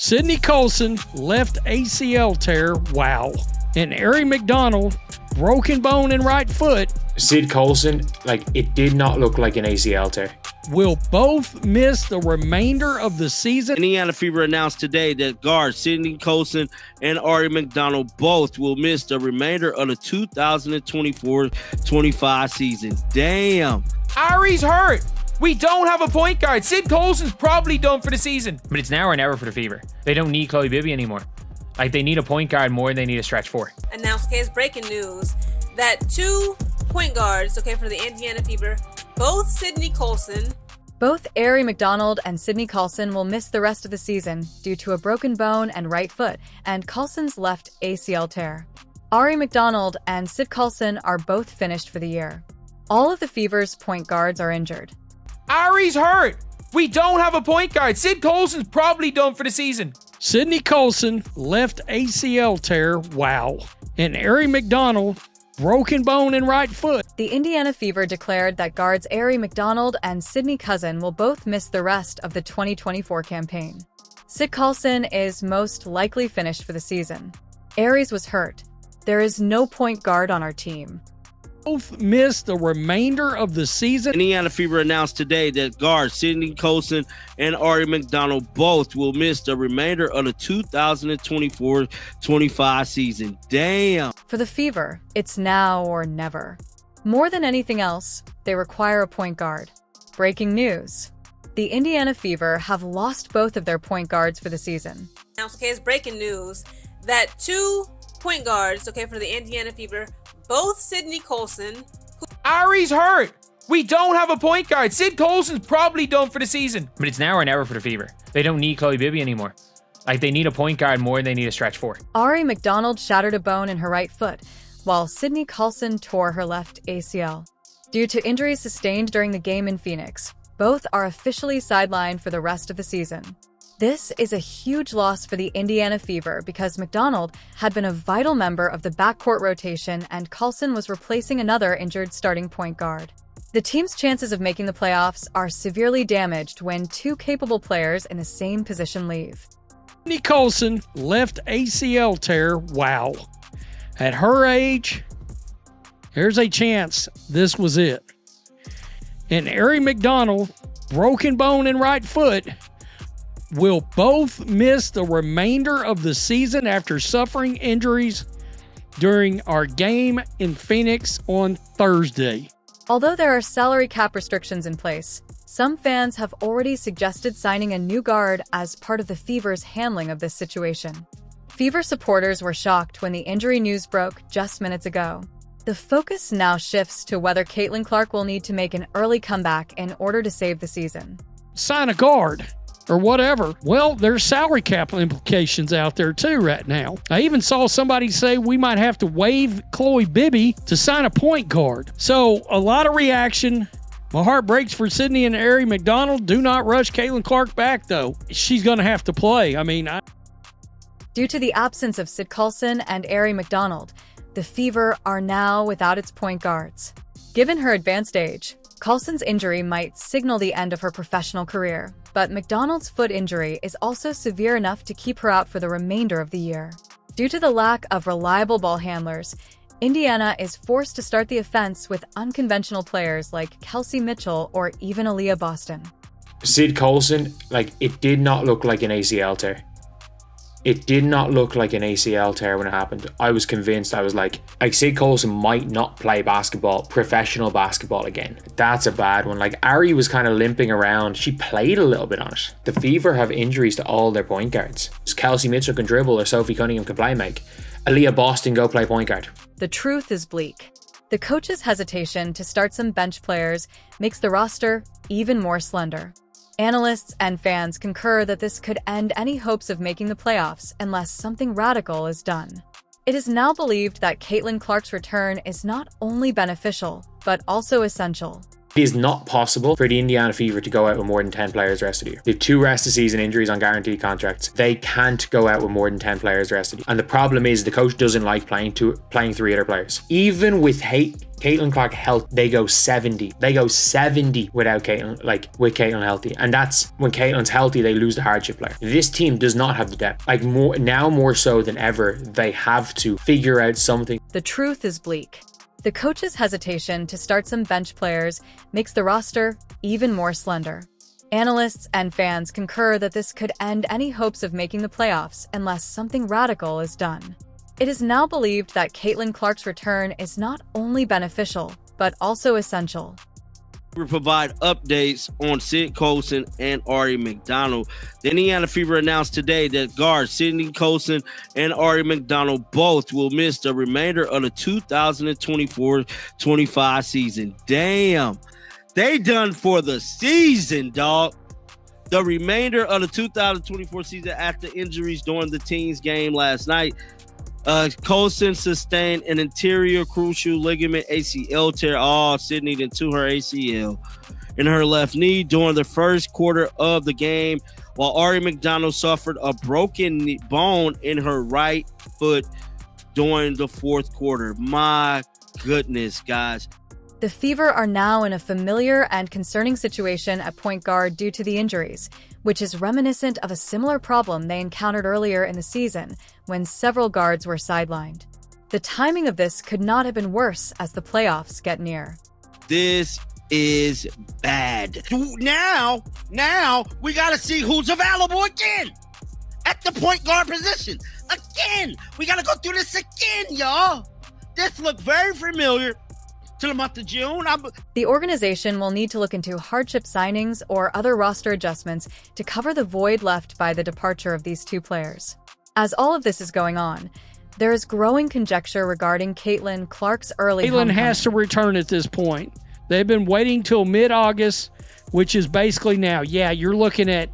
Sydney Colson, left ACL tear, wow. And Ari McDonald, broken bone in right foot. Sid Colson, it did not look like an ACL tear. Will both miss the remainder of the season. Indiana Fever announced today that guards Sydney Colson and Ari McDonald both will miss the remainder of the 2024-25 season. Damn. Ari's hurt. We don't have a point guard. Sid Colson's probably done for the season. But it's now or never for the Fever. They don't need Chloe Bibby anymore. They need a point guard more than they need a stretch four. Announced case breaking news that 2 point guards, for the Indiana Fever, both Sydney Colson. Both Ari McDonald and Sydney Colson will miss the rest of the season due to a broken bone and right foot and Colson's left ACL tear. Ari McDonald and Sid Colson are both finished for the year. All of the Fever's point guards are injured. Ari's hurt. We don't have a point guard. Sid Colson's probably done for the season. Sydney Colson, left ACL tear, wow. And Ari McDonald, broken bone in right foot. The Indiana Fever declared that guards Ari McDonald and Sydney Colson will both miss the rest of the 2024 campaign. Sid Colson is most likely finished for the season. Aries was hurt. There is no point guard on our team. Both miss the remainder of the season. Indiana Fever announced today that guards Sydney Colson and Ari McDonald both will miss the remainder of the 2024-25 season. Damn. For the Fever, it's now or never. More than anything else, they require a point guard. Breaking news. The Indiana Fever have lost both of their point guards for the season. Announced case breaking news that 2 point guards, for the Indiana Fever, both Sydney Colson. Ari's hurt. We don't have a point guard. Sid Colson's probably done for the season. But it's now or never for the Fever. They don't need Chloe Bibby anymore. They need a point guard more than they need a stretch four. Ari McDonald shattered a bone in her right foot, while Sydney Colson tore her left ACL. Due to injuries sustained during the game in Phoenix, both are officially sidelined for the rest of the season. This is a huge loss for the Indiana Fever because McDonald had been a vital member of the backcourt rotation and Colson was replacing another injured starting point guard. The team's chances of making the playoffs are severely damaged when 2 capable players in the same position leave. Sydney Colson, left ACL tear, wow. At her age, there's a chance this was it. And Ari McDonald, broken bone in right foot, will both miss the remainder of the season after suffering injuries during our game in Phoenix on Thursday. Although there are salary cap restrictions in place, some fans have already suggested signing a new guard as part of the Fever's handling of this situation. Fever supporters were shocked when the injury news broke just minutes ago. The focus now shifts to whether Caitlin Clark will need to make an early comeback in order to save the season. Sign a guard or whatever. Well, there's salary cap implications out there too right now. I even saw somebody say we might have to waive Chloe Bibby to sign a point guard. So a lot of reaction. My heart breaks for Sydney and Ari McDonald. Do not rush Caitlin Clark back, though. She's going to have to play. Due to the absence of Sid Colson and Ari McDonald, the Fever are now without its point guards. Given her advanced age, Colson's injury might signal the end of her professional career, but McDonald's foot injury is also severe enough to keep her out for the remainder of the year. Due to the lack of reliable ball handlers, Indiana is forced to start the offense with unconventional players like Kelsey Mitchell or even Aaliyah Boston. Sid Colson, it did not look like an ACL tear. It did not look like an ACL tear when it happened. I was convinced. I was like Sid Colson might not play basketball, professional basketball again. That's a bad one. Ari was kind of limping around. She played a little bit on it. The Fever have injuries to all their point guards. Kelsey Mitchell can dribble or Sophie Cunningham can play make. Aaliyah Boston go play point guard. The truth is bleak. The coach's hesitation to start some bench players makes the roster even more slender. Analysts and fans concur that this could end any hopes of making the playoffs unless something radical is done. It is now believed that Caitlin Clark's return is not only beneficial, but also essential. It is not possible for the Indiana Fever to go out with more than 10 players the rest of the year. They have 2 rest of season injuries on guaranteed contracts. They can't go out with more than 10 players the rest of the year. And the problem is the coach doesn't like playing 3 other players. Even with Caitlin Clark health, they go 70. They go 70 without Caitlin, with Caitlin healthy. And that's when Caitlin's healthy, they lose the hardship player. This team does not have the depth. More so than ever, they have to figure out something. The truth is bleak. The coach's hesitation to start some bench players makes the roster even more slender. Analysts and fans concur that this could end any hopes of making the playoffs unless something radical is done. It is now believed that Caitlin Clark's return is not only beneficial, but also essential. We provide updates on Sid Colson and Ari McDonald. The Indiana Fever announced today that guards Sidney Colson and Ari McDonald both will miss the remainder of the 2024-25 season. Damn, they done for the season, dog. The remainder of the 2024 season after injuries during the teams game last night. Colson sustained an anterior cruciate ligament ACL tear. Sydney then to her ACL in her left knee during the first quarter of the game, while Ari McDonald suffered a broken bone in her right foot during the fourth quarter. My goodness, guys. The Fever are now in a familiar and concerning situation at point guard due to the injuries, which is reminiscent of a similar problem they encountered earlier in the season when several guards were sidelined. The timing of this could not have been worse as the playoffs get near. This is bad. Now we got to see who's available again at the point guard position. Again, we got to go through this again, y'all. This looked very familiar to the month of June. The organization will need to look into hardship signings or other roster adjustments to cover the void left by the departure of these 2 players. As all of this is going on, there is growing conjecture regarding Caitlin Clark's early Caitlin has to return at this point. They've been waiting till mid-August, which is basically now. Yeah, you're looking at,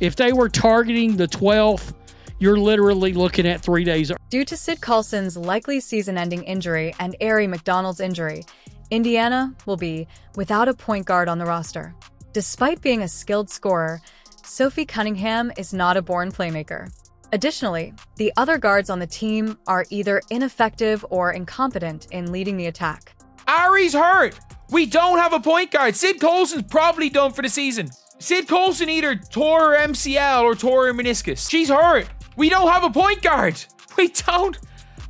if they were targeting the 12th, you're literally looking at 3 days. Due to Sid Colson's likely season-ending injury and Ari McDonald's injury, Indiana will be without a point guard on the roster. Despite being a skilled scorer, Sophie Cunningham is not a born playmaker. Additionally, the other guards on the team are either ineffective or incompetent in leading the attack. Ari's hurt. We don't have a point guard. Sid Colson's probably done for the season. Sid Colson either tore her MCL or tore her meniscus. She's hurt. We don't have a point guard. We don't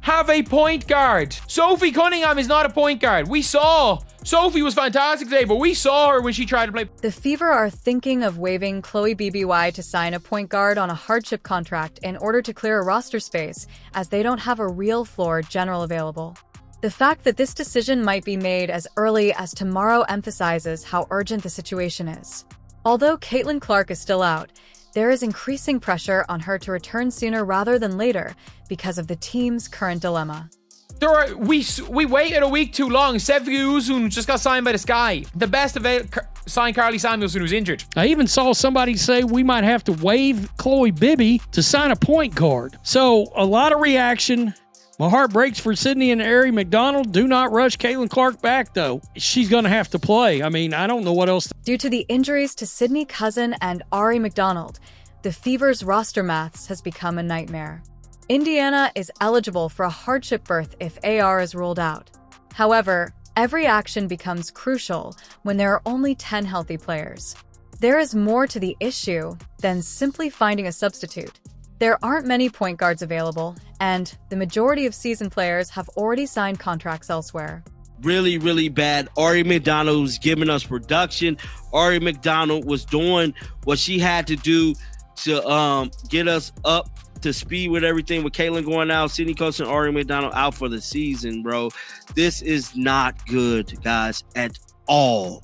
have a point guard. Sophie Cunningham is not a point guard. We saw Sophie was fantastic today, but we saw her when she tried to play. The Fever are thinking of waiving Chloe BBY to sign a point guard on a hardship contract in order to clear a roster space, as they don't have a real floor general available. The fact that this decision might be made as early as tomorrow emphasizes how urgent the situation is. Although Caitlin Clark is still out, there is increasing pressure on her to return sooner rather than later because of the team's current dilemma. We waited a week too long. Sevgi Uzun just got signed by the Sky. The best of it signed Carly Samuelson, who's injured. I even saw somebody say we might have to waive Chloe Bibby to sign a point guard. So a lot of reaction. My heart breaks for Sydney and Ari McDonald. Do not rush Caitlin Clark back, though. She's going to have to play. I mean, I don't know what else. Due to the injuries to Sydney Cousin and Ari McDonald, the Fever's roster maths has become a nightmare. Indiana is eligible for a hardship berth if AR is ruled out. However, every action becomes crucial when there are only 10 healthy players. There is more to the issue than simply finding a substitute. There aren't many point guards available, and the majority of seasoned players have already signed contracts elsewhere. Really, really bad. Ari McDonald was giving us production. Ari McDonald was doing what she had to do to get us up to speed with everything. With Caitlin going out, Sydney Colson, Ari McDonald out for the season, bro. This is not good, guys, at all.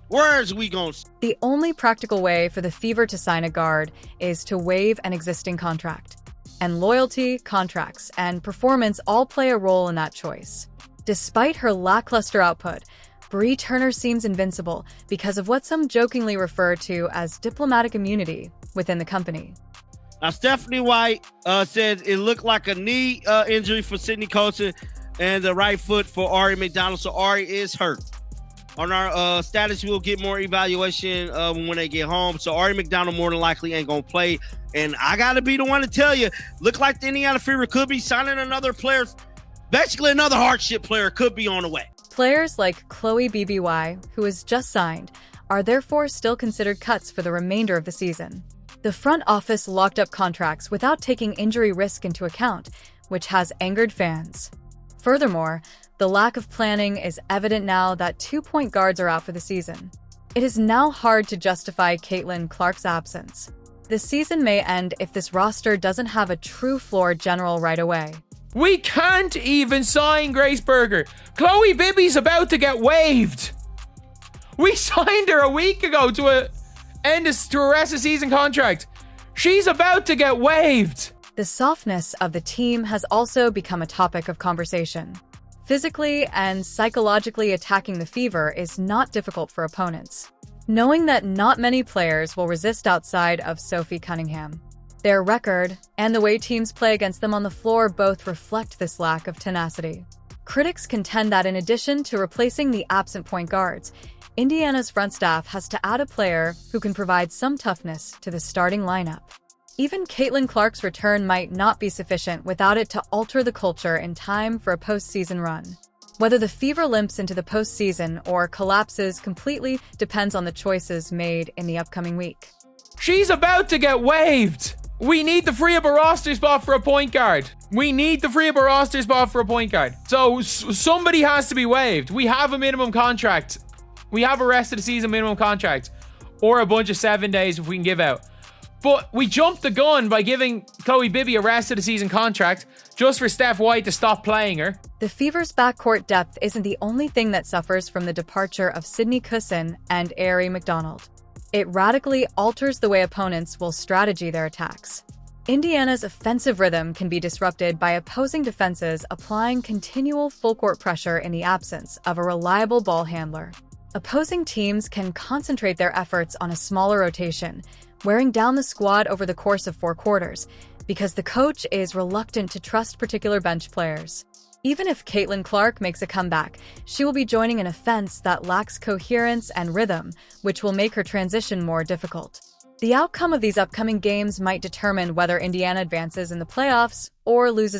Where is we going? The only practical way for the Fever to sign a guard is to waive an existing contract. And loyalty, contracts, and performance all play a role in that choice. Despite her lackluster output, Bree Turner seems invincible because of what some jokingly refer to as diplomatic immunity within the company. Now, Stephanie White said it looked like a knee injury for Sydney Colson and the right foot for Ari McDonald. So Ari is hurt. on our status. We'll get more evaluation when they get home. So Ari McDonald more than likely ain't gonna play. And I gotta be the one to tell you, look like the Indiana Fever could be signing another player, basically another hardship player could be on the way. Players like Chloe BBY, who is just signed, are therefore still considered cuts for the remainder of the season. The front office locked up contracts without taking injury risk into account, which has angered fans. Furthermore, the lack of planning is evident now that 2 point guards are out for the season. It is now hard to justify Caitlin Clark's absence. The season may end if this roster doesn't have a true floor general right away. We can't even sign Grace Berger. Chloe Bibby's about to get waived. We signed her a week ago to a rest of season contract. She's about to get waived. The softness of the team has also become a topic of conversation. Physically and psychologically attacking the Fever is not difficult for opponents, knowing that not many players will resist outside of Sophie Cunningham. Their record and the way teams play against them on the floor both reflect this lack of tenacity. Critics contend that in addition to replacing the absent point guards, Indiana's front staff has to add a player who can provide some toughness to the starting lineup. Even Caitlin Clark's return might not be sufficient without it to alter the culture in time for a postseason run. Whether the Fever limps into the postseason or collapses completely depends on the choices made in the upcoming week. She's about to get waived. We need to free up a roster spot for a point guard. So somebody has to be waived. We have a minimum contract. We have a rest of the season minimum contract. Or a bunch of 7 days if we can give out. But we jumped the gun by giving Chloe Bibby a rest of the season contract just for Steph White to stop playing her. The Fever's backcourt depth isn't the only thing that suffers from the departure of Sydney Cusson and Ari McDonald. It radically alters the way opponents will strategy their attacks. Indiana's offensive rhythm can be disrupted by opposing defenses applying continual full-court pressure in the absence of a reliable ball handler. Opposing teams can concentrate their efforts on a smaller rotation, wearing down the squad over the course of 4 quarters, because the coach is reluctant to trust particular bench players. Even if Caitlin Clark makes a comeback, she will be joining an offense that lacks coherence and rhythm, which will make her transition more difficult. The outcome of these upcoming games might determine whether Indiana advances in the playoffs or loses